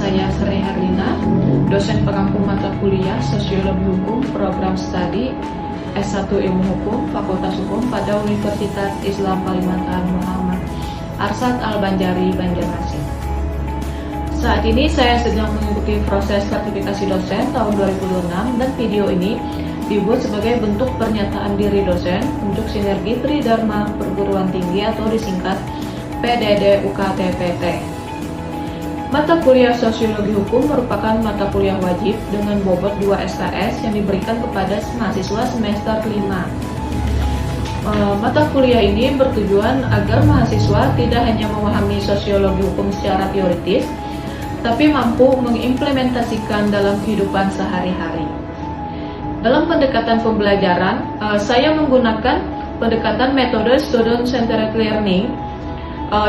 saya Sri Herlina, dosen pengampu mata kuliah Sosiologi Hukum Program Studi S1 Ilmu Hukum Fakultas Hukum pada Universitas Islam Kalimantan Muhammad Arsyad Al-Banjari, Banjarmasin. Saat ini saya sedang mengikuti proses sertifikasi dosen tahun 2006 dan video ini dibuat sebagai bentuk pernyataan diri dosen untuk sinergi Tridharma Perguruan Tinggi atau disingkat PDD UKT-PT. Mata kuliah Sosiologi Hukum merupakan mata kuliah wajib dengan bobot 2 SKS yang diberikan kepada mahasiswa semester 5. Mata kuliah ini bertujuan agar mahasiswa tidak hanya memahami sosiologi hukum secara teoritis, tapi mampu mengimplementasikan dalam kehidupan sehari-hari. Dalam pendekatan pembelajaran, saya menggunakan pendekatan metode student-centered learning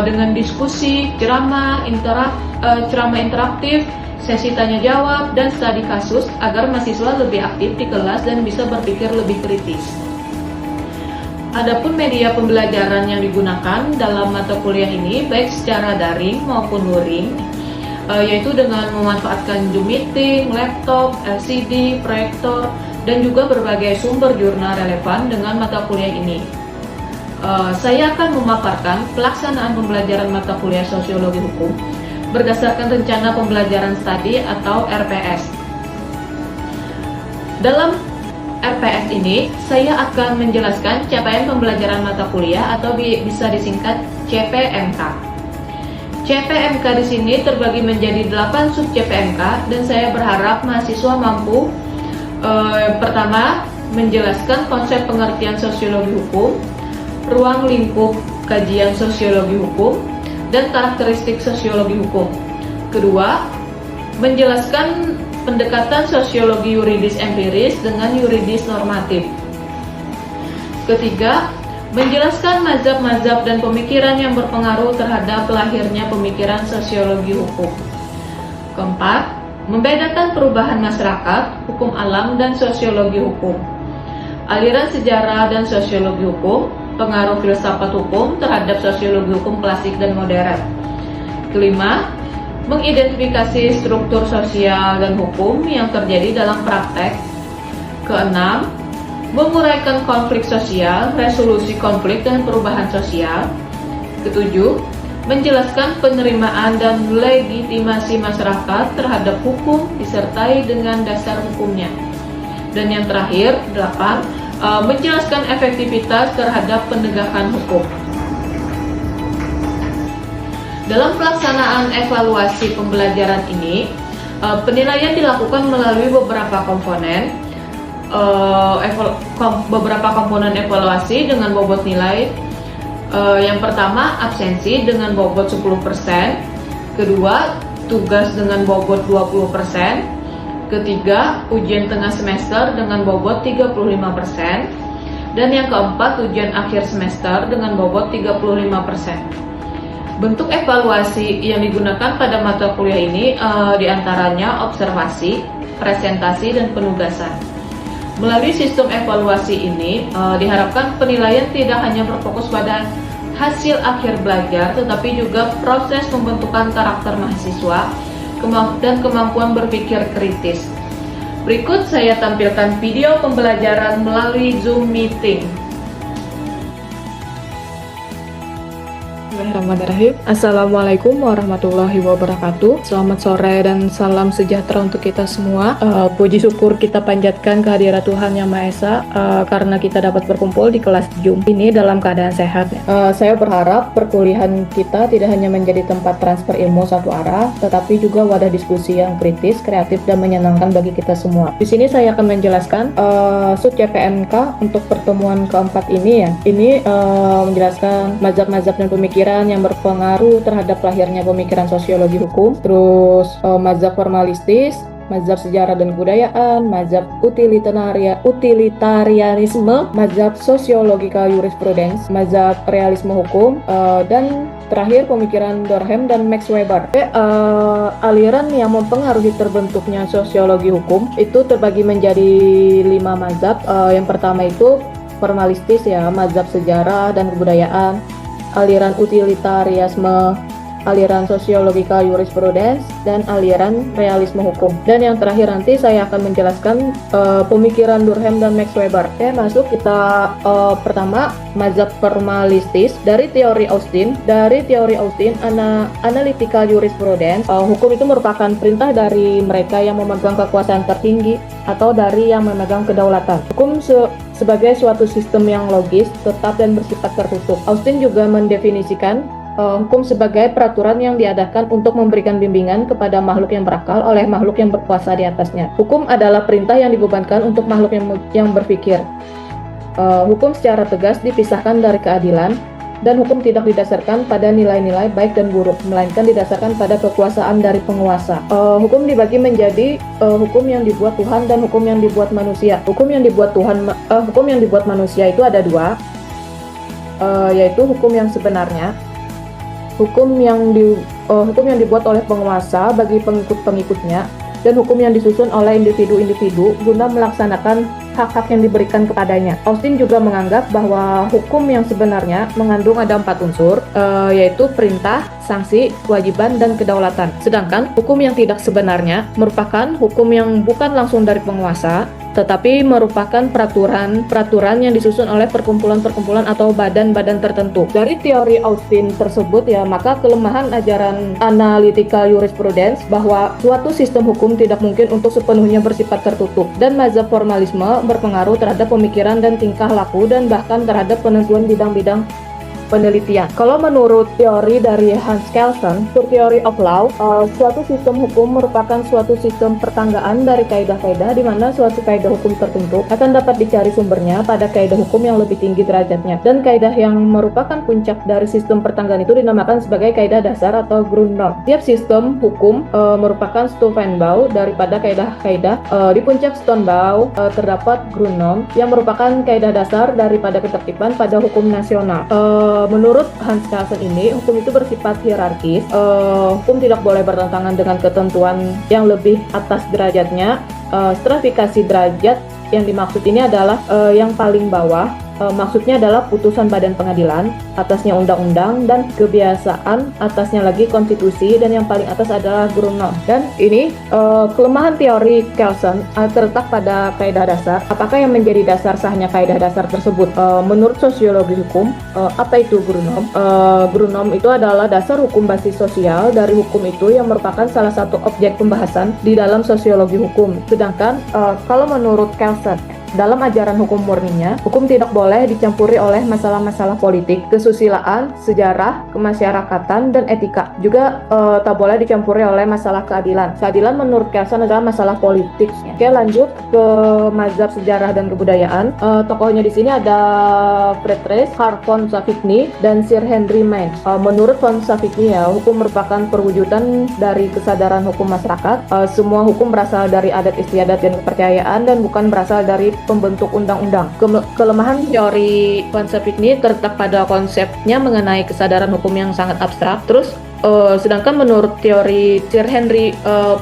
dengan diskusi, ceramah interaktif, sesi tanya jawab, dan studi kasus agar mahasiswa lebih aktif di kelas dan bisa berpikir lebih kritis. Adapun media pembelajaran yang digunakan dalam mata kuliah ini baik secara daring maupun luring, yaitu dengan memanfaatkan Zoom meeting, laptop, LCD, proyektor, dan juga berbagai sumber jurnal relevan dengan mata kuliah ini. Saya akan memaparkan pelaksanaan pembelajaran mata kuliah Sosiologi Hukum berdasarkan rencana pembelajaran studi atau RPS. Dalam RPS ini, saya akan menjelaskan capaian pembelajaran mata kuliah atau bisa disingkat CPMK. CPMK di sini terbagi menjadi 8 sub CPMK dan saya berharap mahasiswa mampu pertama, menjelaskan konsep pengertian sosiologi hukum, ruang lingkup kajian sosiologi hukum, dan karakteristik sosiologi hukum. Kedua, menjelaskan pendekatan sosiologi yuridis empiris dengan yuridis normatif. Ketiga, menjelaskan mazhab-mazhab dan pemikiran yang berpengaruh terhadap lahirnya pemikiran sosiologi hukum. Keempat, membedakan perubahan masyarakat, hukum alam, dan sosiologi hukum. Aliran sejarah dan sosiologi hukum, pengaruh filsafat hukum terhadap sosiologi hukum klasik dan modern. Kelima, mengidentifikasi struktur sosial dan hukum yang terjadi dalam praktek. Keenam, menguraikan konflik sosial, resolusi konflik dan perubahan sosial. Ketujuh, menjelaskan penerimaan dan legitimasi masyarakat terhadap hukum disertai dengan dasar hukumnya. Dan yang terakhir, 8, menjelaskan efektivitas terhadap penegakan hukum. Dalam pelaksanaan evaluasi pembelajaran ini, penilaian dilakukan melalui beberapa komponen evaluasi dengan bobot nilai. Yang pertama, absensi dengan bobot 10%, kedua, tugas dengan bobot 20%, ketiga, ujian tengah semester dengan bobot 35%, dan yang keempat, ujian akhir semester dengan bobot 35%. Bentuk evaluasi yang digunakan pada mata kuliah ini diantaranya observasi, presentasi, dan penugasan. Melalui sistem evaluasi ini diharapkan penilaian tidak hanya berfokus pada hasil akhir belajar, tetapi juga proses pembentukan karakter mahasiswa dan kemampuan berpikir kritis. Berikut saya tampilkan video pembelajaran melalui Zoom meeting. Bismillahirrahmanirrahim. Assalamualaikum warahmatullahi wabarakatuh. Selamat sore dan salam sejahtera untuk kita semua. Puji syukur kita panjatkan kehadirat Tuhan Yang Maha Esa karena kita dapat berkumpul di kelas Zoom ini dalam keadaan sehat. Saya berharap perkuliahan kita tidak hanya menjadi tempat transfer ilmu satu arah, tetapi juga wadah diskusi yang kritis, kreatif, dan menyenangkan bagi kita semua. Di sini saya akan menjelaskan sub CPMK untuk pertemuan keempat ini ya. Ini menjelaskan mazhab-mazhab dan pemikiran yang berpengaruh terhadap lahirnya pemikiran sosiologi hukum, terus mazhab formalistis, mazhab sejarah dan kebudayaan, mazhab utilitarianisme, mazhab sosiologikal jurisprudens, mazhab realisme hukum, dan terakhir pemikiran Durkheim dan Max Weber. Aliran yang mempengaruhi terbentuknya sosiologi hukum itu terbagi menjadi 5 mazhab. Yang pertama itu formalistis ya, mazhab sejarah dan kebudayaan. Aliran utilitarianisme aliran sosiologika jurisprudence, dan aliran realisme hukum. Dan yang terakhir nanti saya akan menjelaskan pemikiran Durkheim dan Max Weber. Oke, masuk kita pertama mazhab formalistis dari teori Austin. Dari teori Austin, analytical jurisprudence, hukum itu merupakan perintah dari mereka yang memegang kekuasaan tertinggi atau dari yang memegang kedaulatan. Hukum sebagai suatu sistem yang logis, tetap, dan bersifat tertutup. Austin juga mendefinisikan hukum sebagai peraturan yang diadakan untuk memberikan bimbingan kepada makhluk yang berakal oleh makhluk yang berkuasa di atasnya. Hukum adalah perintah yang dibebankan untuk makhluk yang berpikir. Hukum secara tegas dipisahkan dari keadilan, dan hukum tidak didasarkan pada nilai-nilai baik dan buruk, melainkan didasarkan pada kekuasaan dari penguasa. Hukum dibagi menjadi hukum yang dibuat Tuhan dan hukum yang dibuat manusia. Hukum yang dibuat manusia itu ada dua, yaitu hukum yang sebenarnya, hukum yang dibuat oleh penguasa bagi pengikut-pengikutnya, dan hukum yang disusun oleh individu-individu guna melaksanakan hak-hak yang diberikan kepadanya. Austin juga menganggap bahwa hukum yang sebenarnya mengandung ada 4 unsur, yaitu perintah, sanksi, kewajiban, dan kedaulatan. Sedangkan hukum yang tidak sebenarnya merupakan hukum yang bukan langsung dari penguasa, tetapi merupakan peraturan yang disusun oleh perkumpulan-perkumpulan atau badan-badan tertentu. Dari teori Austin tersebut ya, maka kelemahan ajaran analytical jurisprudence bahwa suatu sistem hukum tidak mungkin untuk sepenuhnya bersifat tertutup, dan mazhab formalisme berpengaruh terhadap pemikiran dan tingkah laku dan bahkan terhadap penentuan bidang-bidang penelitian. Kalau menurut teori dari Hans Kelsen, theory of law, suatu sistem hukum merupakan suatu sistem pertanggaan dari kaidah-kaidah di mana suatu kaidah hukum tertentu akan dapat dicari sumbernya pada kaidah hukum yang lebih tinggi derajatnya. Dan kaidah yang merupakan puncak dari sistem pertanggaan itu dinamakan sebagai kaidah dasar atau Grundnorm. Tiap sistem hukum merupakan Stufenbau daripada kaidah-kaidah. Di puncak Stufenbau terdapat Grundnorm yang merupakan kaidah dasar daripada ketertiban pada hukum nasional. Menurut Hans Kelsen ini, hukum itu bersifat hierarkis. Hukum tidak boleh bertentangan dengan ketentuan yang lebih atas derajatnya. Stratifikasi derajat yang dimaksud ini adalah yang paling bawah. Maksudnya adalah putusan badan pengadilan, atasnya undang-undang, dan kebiasaan, atasnya lagi konstitusi, dan yang paling atas adalah Grundnorm. Dan ini kelemahan teori Kelsen terletak pada kaidah dasar. Apakah yang menjadi dasar sahnya kaidah dasar tersebut? Menurut sosiologi hukum, apa itu Grundnorm? Grundnorm itu adalah dasar hukum basis sosial dari hukum itu yang merupakan salah satu objek pembahasan di dalam sosiologi hukum. Sedangkan kalau menurut Kelsen, dalam ajaran hukum murninya, hukum tidak boleh dicampuri oleh masalah-masalah politik, kesusilaan, sejarah, kemasyarakatan, dan etika. Juga tak boleh dicampuri oleh masalah keadilan. Keadilan menurut Kelsen adalah masalah politik. Oke, lanjut ke mazhab sejarah dan kebudayaan. Tokohnya di sini ada Friedrich Karl von Savigny dan Sir Henry Maine. Menurut von Savigny ya, hukum merupakan perwujudan dari kesadaran hukum masyarakat. Semua hukum berasal dari adat istiadat dan kepercayaan dan bukan berasal dari pembentuk undang-undang. Kelemahan teori von Savigny terletak pada konsepnya mengenai kesadaran hukum yang sangat abstrak. Terus sedangkan menurut teori Sir Henry,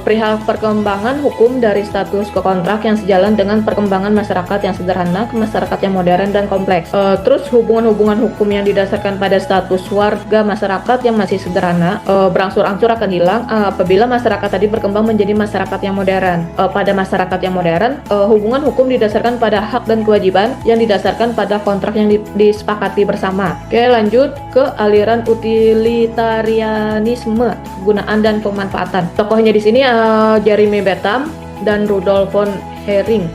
perihal perkembangan hukum dari status ke kontrak yang sejalan dengan perkembangan masyarakat yang sederhana ke masyarakat yang modern dan kompleks. Terus hubungan-hubungan hukum yang didasarkan pada status warga masyarakat yang masih sederhana berangsur-angsur akan hilang apabila masyarakat tadi berkembang menjadi masyarakat yang modern. Pada masyarakat yang modern, hubungan hukum didasarkan pada hak dan kewajiban yang didasarkan pada kontrak yang disepakati bersama. Oke, lanjut ke aliran utilitarianisme, gunaan dan pemanfaatan. Tokohnya di sini Jeremy Bentham dan Rudolf von Hering.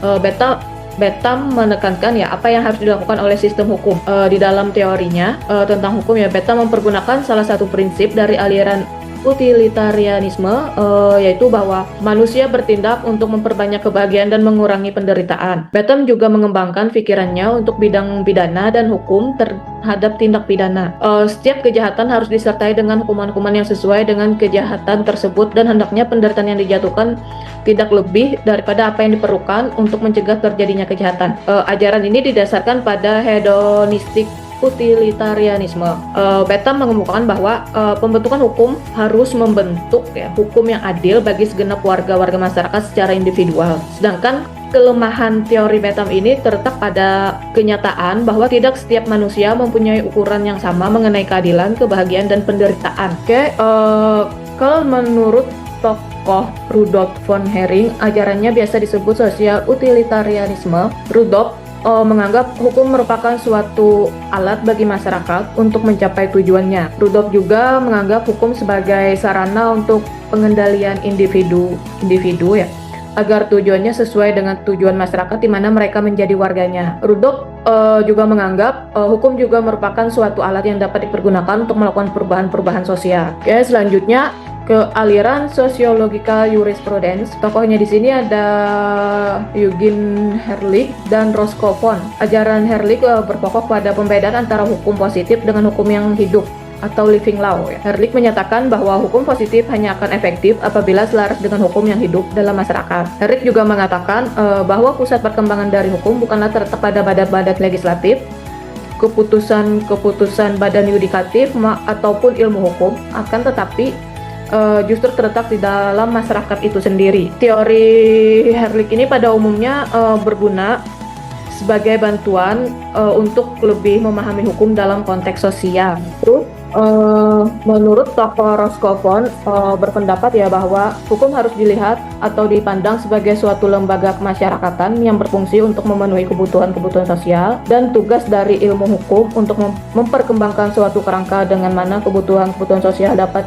Bentham menekankan ya apa yang harus dilakukan oleh sistem hukum. Di dalam teorinya tentang hukum ya, Bentham mempergunakan salah satu prinsip dari aliran utilitarianisme, yaitu bahwa manusia bertindak untuk memperbanyak kebahagiaan dan mengurangi penderitaan. Bentham juga mengembangkan pikirannya untuk bidang pidana dan hukum terhadap tindak pidana. Setiap kejahatan harus disertai dengan hukuman-hukuman yang sesuai dengan kejahatan tersebut, dan hendaknya penderitaan yang dijatuhkan tidak lebih daripada apa yang diperlukan untuk mencegah terjadinya kejahatan. Ajaran ini didasarkan pada hedonistik utilitarianisme. Bentham mengemukakan bahwa pembentukan hukum harus membentuk ya, hukum yang adil bagi segenap warga masyarakat secara individual. Sedangkan kelemahan teori Bentham ini terletak pada kenyataan bahwa tidak setiap manusia mempunyai ukuran yang sama mengenai keadilan, kebahagiaan, dan penderitaan. Kalau menurut tokoh Rudolf von Hering, ajarannya biasa disebut sosial utilitarianisme. Rudolf menganggap hukum merupakan suatu alat bagi masyarakat untuk mencapai tujuannya. Rudolf juga menganggap hukum sebagai sarana untuk pengendalian individu ya, agar tujuannya sesuai dengan tujuan masyarakat di mana mereka menjadi warganya. Rudolf juga menganggap hukum juga merupakan suatu alat yang dapat dipergunakan untuk melakukan perubahan-perubahan sosial. Oke, selanjutnya ke aliran sosiologika jurisprudence. Tokohnya di sini ada Eugen Herlich dan Roscoe von. Ajaran Herlich berpokok pada pembedaan antara hukum positif dengan hukum yang hidup atau living law. Herlich menyatakan bahwa hukum positif hanya akan efektif apabila selaras dengan hukum yang hidup dalam masyarakat. Herlich juga mengatakan bahwa pusat perkembangan dari hukum bukanlah terletak pada badan-badan legislatif, keputusan badan yudikatif ataupun ilmu hukum, akan tetapi justru terletak di dalam masyarakat itu sendiri. Teori Herlich ini pada umumnya berguna sebagai bantuan untuk lebih memahami hukum dalam konteks sosial. Terus menurut tokoh Roscoe von berpendapat ya bahwa hukum harus dilihat atau dipandang sebagai suatu lembaga kemasyarakatan yang berfungsi untuk memenuhi kebutuhan-kebutuhan sosial, dan tugas dari ilmu hukum untuk memperkembangkan suatu kerangka dengan mana kebutuhan-kebutuhan sosial dapat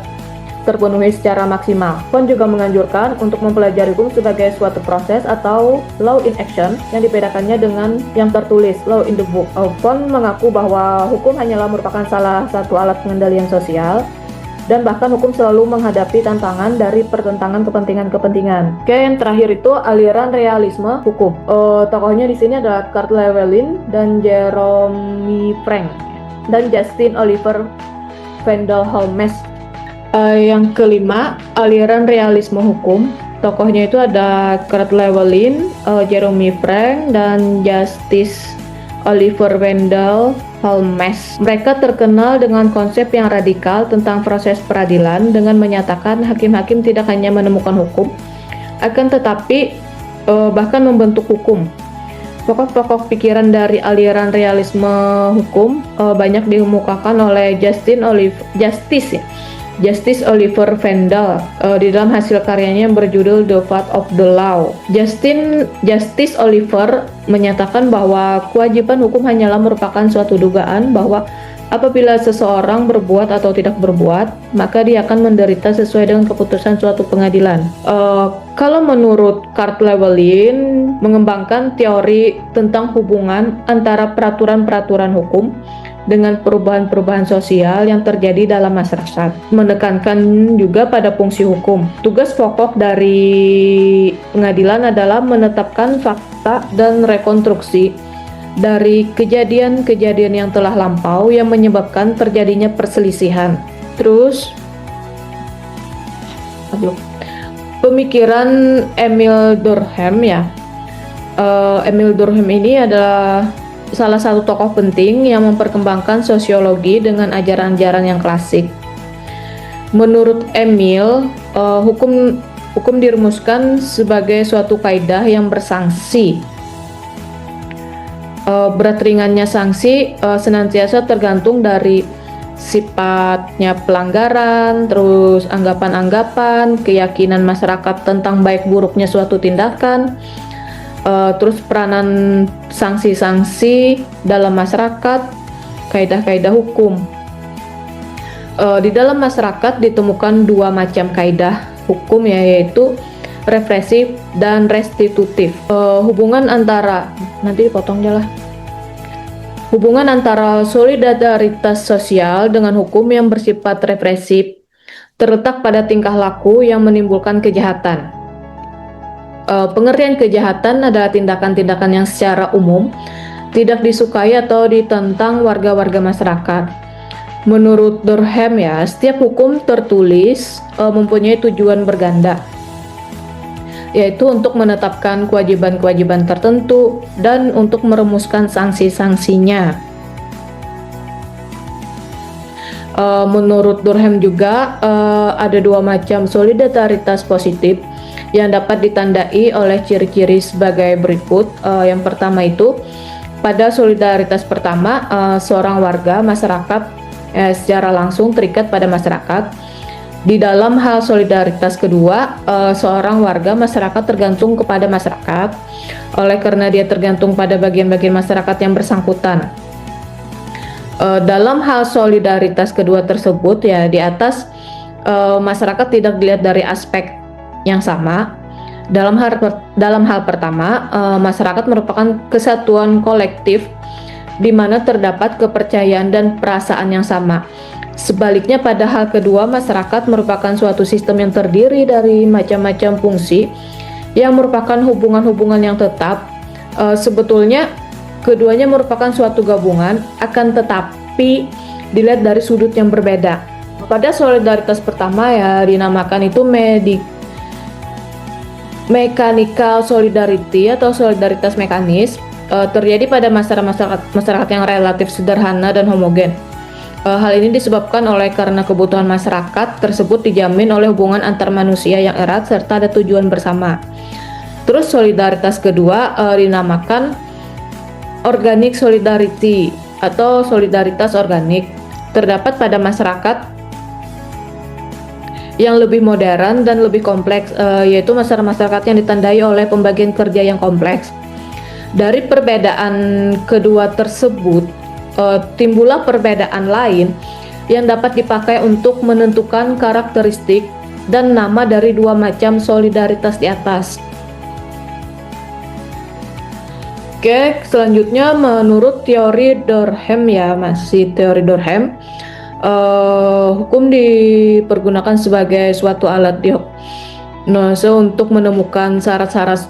terpenuhi secara maksimal. Von juga menganjurkan untuk mempelajari hukum sebagai suatu proses atau law in action yang dibedakannya dengan yang tertulis, law in the book. Von mengaku bahwa hukum hanyalah merupakan salah satu alat pengendalian sosial, dan bahkan hukum selalu menghadapi tantangan dari pertentangan kepentingan-kepentingan. Oke, yang terakhir itu aliran realisme hukum. Tokohnya di sini adalah Kurt Llewellyn dan Jeremy Frank dan Justin Oliver Wendell Holmes. Yang kelima, aliran realisme hukum. Tokohnya itu ada Kurt Llewellyn, Jeremy Frank, dan Justice Oliver Wendell Holmes. Mereka terkenal dengan konsep yang radikal tentang proses peradilan dengan menyatakan hakim-hakim tidak hanya menemukan hukum, akan tetapi bahkan membentuk hukum. Pokok-pokok pikiran dari aliran realisme hukum banyak dikemukakan oleh Justice Oliver Wendell di dalam hasil karyanya yang berjudul The Path of the Law. Justice Oliver menyatakan bahwa kewajiban hukum hanyalah merupakan suatu dugaan bahwa apabila seseorang berbuat atau tidak berbuat, maka dia akan menderita sesuai dengan keputusan suatu pengadilan. Kalau menurut Kurt Llewellyn, mengembangkan teori tentang hubungan antara peraturan-peraturan hukum dengan perubahan-perubahan sosial yang terjadi dalam masyarakat. Menekankan juga pada fungsi hukum. Tugas pokok dari pengadilan adalah menetapkan fakta dan rekonstruksi dari kejadian-kejadian yang telah lampau yang menyebabkan terjadinya perselisihan. Terus, pemikiran Emil Durkheim ya. Emil Durkheim ini adalah salah satu tokoh penting yang memperkembangkan sosiologi dengan ajaran-ajaran yang klasik. Menurut Emil, hukum dirumuskan sebagai suatu kaidah yang bersanksi. Berat ringannya sanksi senantiasa tergantung dari sifatnya pelanggaran, terus anggapan-anggapan, keyakinan masyarakat tentang baik buruknya suatu tindakan, terus peranan sanksi-sanksi dalam masyarakat, kaidah-kaidah hukum. Di dalam masyarakat ditemukan dua macam kaidah hukum, yaitu represif dan restitutif. Hubungan antara solidaritas sosial dengan hukum yang bersifat represif terletak pada tingkah laku yang menimbulkan kejahatan. Pengertian kejahatan adalah tindakan-tindakan yang secara umum tidak disukai atau ditentang warga-warga masyarakat. Menurut Durkheim ya, setiap hukum tertulis mempunyai tujuan berganda, yaitu untuk menetapkan kewajiban-kewajiban tertentu dan untuk merumuskan sanksi-sanksinya. Menurut Durkheim juga ada dua macam solidaritas positif, yang dapat ditandai oleh ciri-ciri sebagai berikut. Yang pertama itu, pada solidaritas pertama, seorang warga masyarakat secara langsung terikat pada masyarakat. Di dalam hal solidaritas kedua, seorang warga masyarakat tergantung kepada masyarakat, oleh karena dia tergantung pada bagian-bagian masyarakat yang bersangkutan. Dalam hal solidaritas kedua tersebut, ya di atas, masyarakat tidak dilihat dari aspek yang sama. Dalam hal pertama, masyarakat merupakan kesatuan kolektif di mana terdapat kepercayaan dan perasaan yang sama. Sebaliknya, pada hal kedua, masyarakat merupakan suatu sistem yang terdiri dari macam-macam fungsi yang merupakan hubungan-hubungan yang tetap. Sebetulnya keduanya merupakan suatu gabungan, akan tetapi dilihat dari sudut yang berbeda. Pada solidaritas pertama, ya dinamakan itu mechanical solidarity atau solidaritas mekanis, terjadi pada masyarakat yang relatif sederhana dan homogen. Hal ini disebabkan oleh karena kebutuhan masyarakat tersebut dijamin oleh hubungan antar manusia yang erat serta ada tujuan bersama. Terus solidaritas kedua dinamakan organic solidarity atau solidaritas organik, terdapat pada masyarakat yang lebih modern dan lebih kompleks, yaitu masyarakat yang ditandai oleh pembagian kerja yang kompleks. Dari perbedaan kedua tersebut, timbullah perbedaan lain yang dapat dipakai untuk menentukan karakteristik dan nama dari dua macam solidaritas di atas. Oke, selanjutnya menurut teori Durkheim, ya masih teori Durkheim, hukum dipergunakan sebagai suatu alat diagnosa untuk menemukan syarat-syarat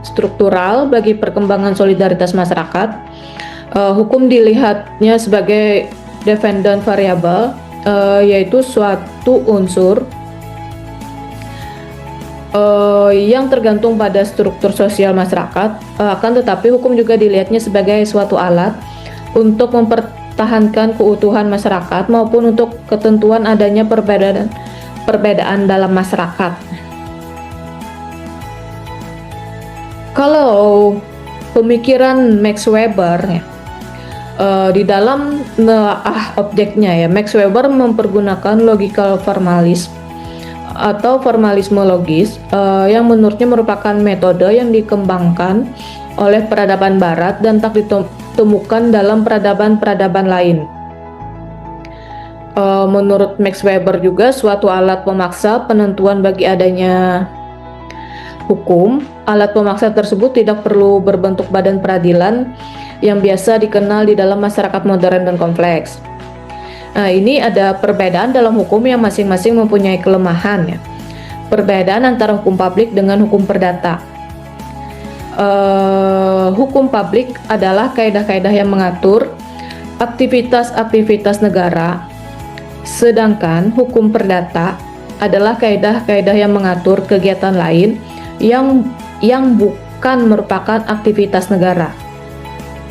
struktural bagi perkembangan solidaritas masyarakat. Hukum dilihatnya sebagai dependent variable, yaitu suatu unsur yang tergantung pada struktur sosial masyarakat. Akan tetapi hukum juga dilihatnya sebagai suatu alat untuk mempertahankan keutuhan masyarakat maupun untuk ketentuan adanya perbedaan dalam masyarakat. Kalau pemikiran Max Weber, ya, di dalam objeknya, ya, Max Weber mempergunakan logical formalism atau formalisme logis, yang menurutnya merupakan metode yang dikembangkan oleh peradaban barat dan tak ditemukan dalam peradaban-peradaban lain. Menurut Max Weber juga, suatu alat pemaksa penentuan bagi adanya hukum. Alat pemaksa tersebut tidak perlu berbentuk badan peradilan yang biasa dikenal di dalam masyarakat modern dan kompleks. Nah, ini ada perbedaan dalam hukum yang masing-masing mempunyai kelemahan, ya. Perbedaan antara hukum publik dengan hukum perdata. Hukum publik adalah kaidah-kaidah yang mengatur aktivitas-aktivitas negara, sedangkan hukum perdata adalah kaidah-kaidah yang mengatur kegiatan lain yang bukan merupakan aktivitas negara.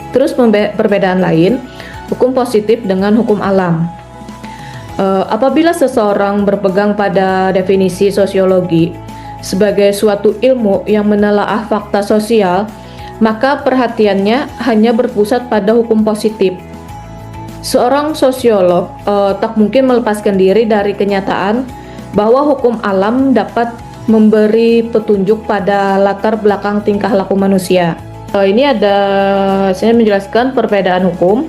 Terus perbedaan lain, hukum positif dengan hukum alam. Apabila seseorang berpegang pada definisi sosiologi sebagai suatu ilmu yang menelaah fakta sosial, maka perhatiannya hanya berpusat pada hukum positif. Seorang sosiolog tak mungkin melepaskan diri dari kenyataan bahwa hukum alam dapat memberi petunjuk pada latar belakang tingkah laku manusia. Ini saya menjelaskan perbedaan hukum.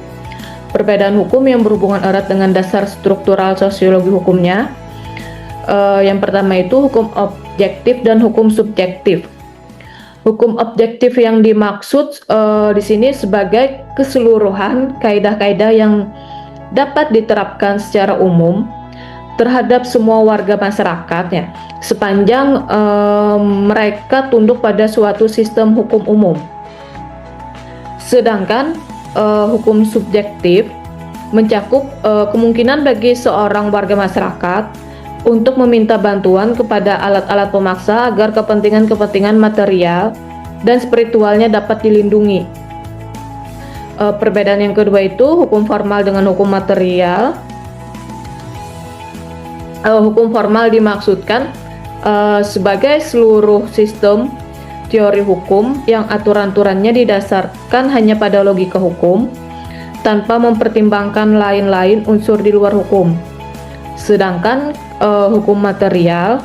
Perbedaan hukum yang berhubungan erat dengan dasar struktural sosiologi hukumnya. Yang pertama itu hukum objektif dan hukum subjektif. Hukum objektif yang dimaksud di sini sebagai keseluruhan kaidah-kaidah yang dapat diterapkan secara umum terhadap semua warga masyarakatnya, sepanjang mereka tunduk pada suatu sistem hukum umum. Sedangkan hukum subjektif mencakup kemungkinan bagi seorang warga masyarakat untuk meminta bantuan kepada alat-alat pemaksa agar kepentingan-kepentingan material dan spiritualnya dapat dilindungi. Perbedaan yang kedua itu hukum formal dengan hukum material. Hukum formal dimaksudkan sebagai seluruh sistem teori hukum yang aturan-aturannya didasarkan hanya pada logika hukum tanpa mempertimbangkan lain-lain unsur di luar hukum. Sedangkan hukum material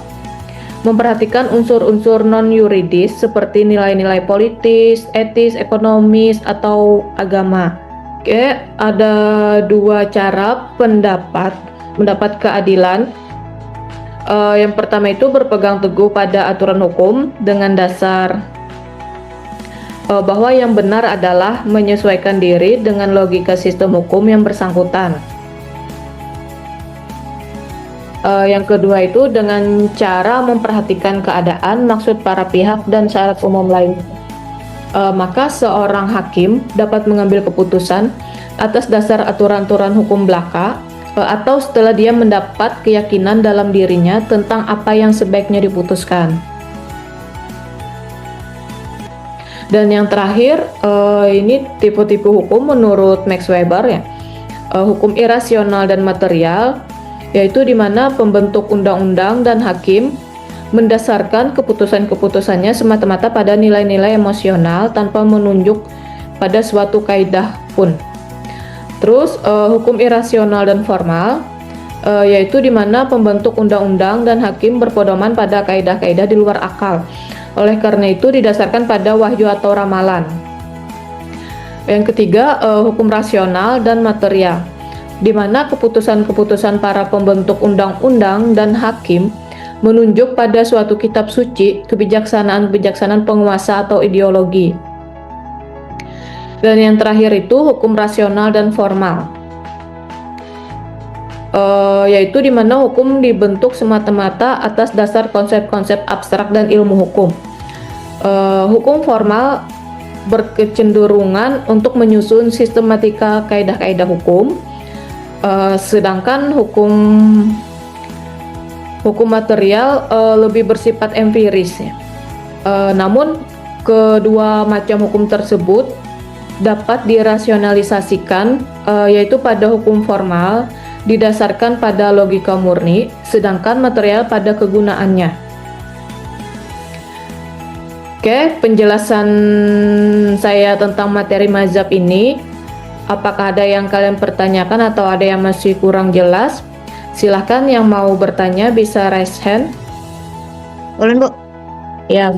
memperhatikan unsur-unsur non-yuridis seperti nilai-nilai politis, etis, ekonomis, atau agama. Oke, ada dua cara mendapat keadilan. Yang pertama itu berpegang teguh pada aturan hukum dengan dasar bahwa yang benar adalah menyesuaikan diri dengan logika sistem hukum yang bersangkutan. Yang kedua itu dengan cara memperhatikan keadaan, maksud para pihak, dan syarat umum lain. Maka seorang hakim dapat mengambil keputusan atas dasar aturan-aturan hukum belaka atau setelah dia mendapat keyakinan dalam dirinya tentang apa yang sebaiknya diputuskan. Dan yang terakhir, ini tipe-tipe hukum menurut Max Weber ya. Hukum irasional dan material, yaitu di mana pembentuk undang-undang dan hakim mendasarkan keputusan-keputusannya semata-mata pada nilai-nilai emosional tanpa menunjuk pada suatu kaidah pun. Terus hukum irasional dan formal, yaitu di mana pembentuk undang-undang dan hakim berpedoman pada kaidah-kaidah di luar akal. Oleh karena itu didasarkan pada wahyu atau ramalan. Yang ketiga, hukum rasional dan material, di mana keputusan-keputusan para pembentuk undang-undang dan hakim menunjuk pada suatu kitab suci, kebijaksanaan-kebijaksanaan penguasa atau ideologi. Dan yang terakhir itu hukum rasional dan formal, yaitu di mana hukum dibentuk semata-mata atas dasar konsep-konsep abstrak dan ilmu hukum. Hukum formal berkecenderungan untuk menyusun sistematika kaidah-kaidah hukum, sedangkan hukum material lebih bersifat empiris ya. Namun kedua macam hukum tersebut dapat dirasionalisasikan, yaitu pada hukum formal didasarkan pada logika murni, sedangkan material pada kegunaannya. Oke, penjelasan saya tentang materi mazhab ini, apakah ada yang kalian pertanyakan atau ada yang masih kurang jelas? Silahkan yang mau bertanya bisa raise hand. Boleh, Bu. Ya.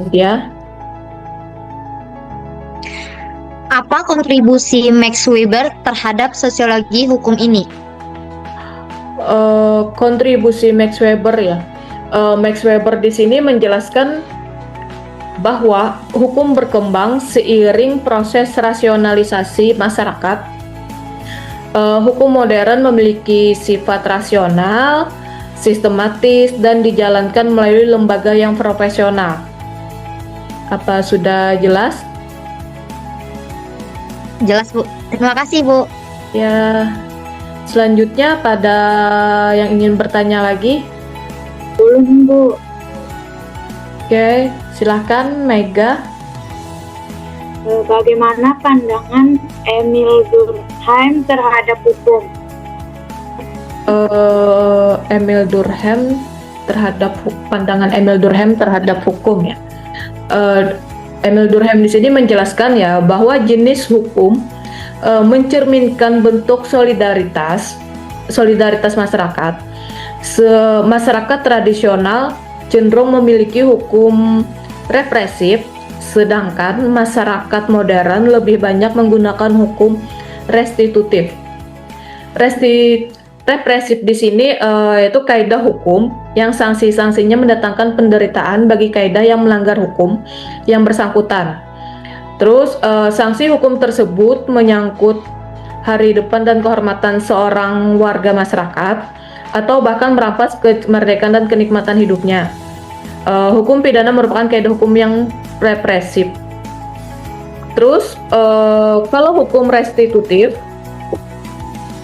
Apa kontribusi Max Weber terhadap sosiologi hukum ini? Kontribusi Max Weber ya. Max Weber di sini menjelaskan bahwa hukum berkembang seiring proses rasionalisasi masyarakat. Hukum modern memiliki sifat rasional, sistematis, dan dijalankan melalui lembaga yang profesional. Apa sudah jelas? Jelas, Bu. Terima kasih, Bu. Ya, selanjutnya pada yang ingin bertanya lagi? Belum, Bu. Oke, silahkan Mega. Bagaimana pandangan Emil Durkheim terhadap hukum? Pandangan Emil Durkheim terhadap hukum ya. Emil Durkheim di sini menjelaskan ya bahwa jenis hukum mencerminkan bentuk solidaritas masyarakat. Masyarakat tradisional cenderung memiliki hukum represif, sedangkan masyarakat modern lebih banyak menggunakan hukum restitutif. Represif di sini yaitu kaidah hukum yang sanksi-sanksinya mendatangkan penderitaan bagi kaidah yang melanggar hukum yang bersangkutan. Terus sanksi hukum tersebut menyangkut hari depan dan kehormatan seorang warga masyarakat atau bahkan merampas kemerdekaan dan kenikmatan hidupnya. Hukum pidana merupakan kaidah hukum yang represif. Terus kalau hukum restitutif,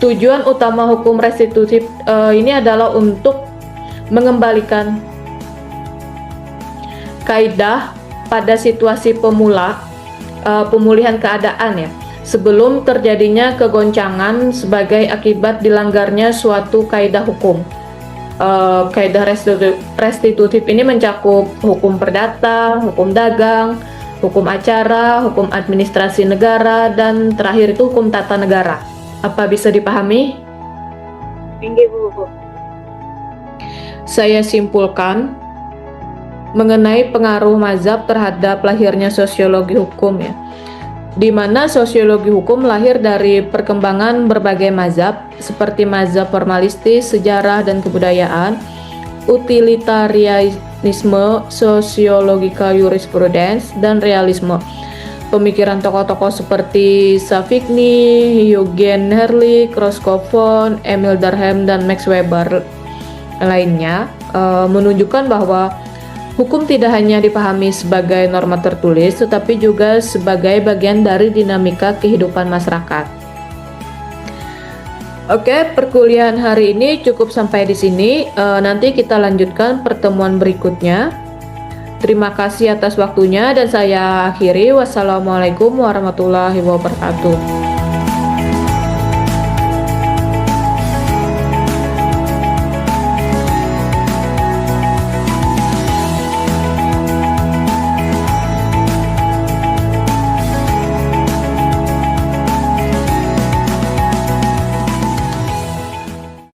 tujuan utama hukum restitutif ini adalah untuk mengembalikan kaidah pada situasi pemulihan keadaan ya, sebelum terjadinya kegoncangan sebagai akibat dilanggarnya suatu kaidah hukum. Kaidah restitutif ini mencakup hukum perdata, hukum dagang, hukum acara, hukum administrasi negara, dan terakhir itu hukum tata negara. Apa bisa dipahami? Inggih, Bu. Saya simpulkan mengenai pengaruh mazhab terhadap lahirnya sosiologi hukum ya. Di mana sosiologi hukum lahir dari perkembangan berbagai mazhab seperti mazhab formalistis, sejarah dan kebudayaan, utilitarianisme, sociological jurisprudence, dan realisme. Pemikiran tokoh-tokoh seperti Savigny, Eugen Herlich, Roscoe Von, Emil Durkheim, dan Max Weber lainnya menunjukkan bahwa hukum tidak hanya dipahami sebagai norma tertulis, tetapi juga sebagai bagian dari dinamika kehidupan masyarakat. Oke, perkuliahan hari ini cukup sampai di sini. Nanti kita lanjutkan pertemuan berikutnya. Terima kasih atas waktunya dan saya akhiri. Wassalamualaikum warahmatullahi wabarakatuh.